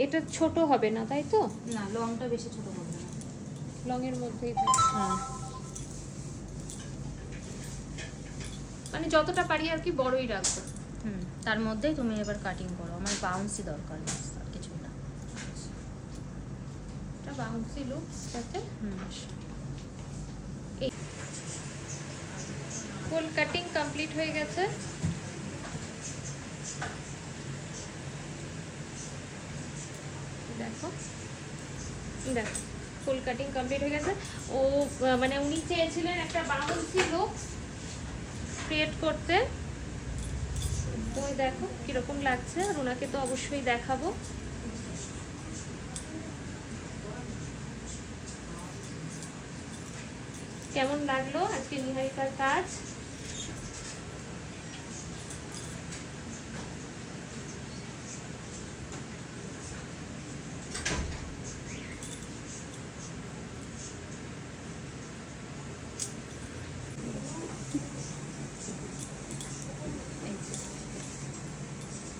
এটা ছোট হবে না তাই তো? না, লংটা বেশি ছোট করবে না, লং এর মধ্যেই থাকবে। হ্যাঁ মানে যতটা পারি আর কি বড়ই রাখবো। তার মধ্যেই তুমি এবার কাটিং করো। আমার বাউন্সি দরকার, আর কিছু না। এটা বাউন্সি লুক যাতে। এই ফুল কাটিং কমপ্লিট হয়ে গেছে। দেখো দেখো ফুল কাটিং কমপ্লিট হয়ে গেছে। ও মানে উনি চেয়েছিলেন একটা বাউন্সি লুক ক্রিয়েট করতে। তো দেখো কিরকম লাগছে, আর ওনাকে তো অবশ্যই দেখাবো। কেমন লাগলো আজকে নিহারিকার কাজ?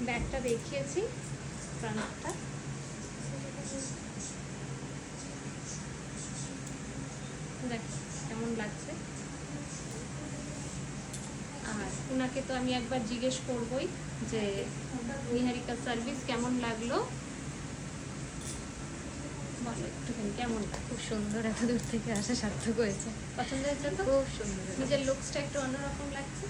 ব্যাগটা দেখিয়েছি, ফ্রন্টটা। দেখো কেমন লাগছে। আর ওনাকে তো আমি একবার জিজ্ঞেস করবই যে নিহারিকার সার্ভিস কেমন লাগলো, বলো একটুখানি কেমন লাগলো। খুব সুন্দর, এত দূর থেকে আসা সার্থক হয়েছে। পছন্দ হয়েছে তো? খুব সুন্দর, নিজের লুকসটা একটু অন্যরকম লাগছে।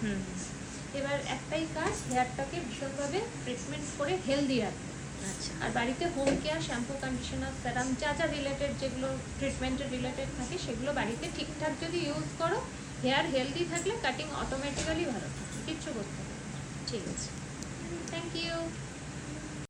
এবার একটাই কাজ, হেয়ারটাকে ভীষণভাবে ট্রিটমেন্ট করে হেলদি রাখবে। আচ্ছা, আর বাড়িতে হোম কেয়ার, শ্যাম্পু, কন্ডিশনার, সেরাম যা যা রিলেটেড, যেগুলো ট্রিটমেন্টের রিলেটেড থাকে সেগুলো বাড়িতে ঠিকঠাক যদি ইউজ করো, হেয়ার হেলদি থাকলে কাটিং অটোমেটিক্যালি ভালো থাকে, কিচ্ছু করতে হবে। ঠিক আছে। Thank you.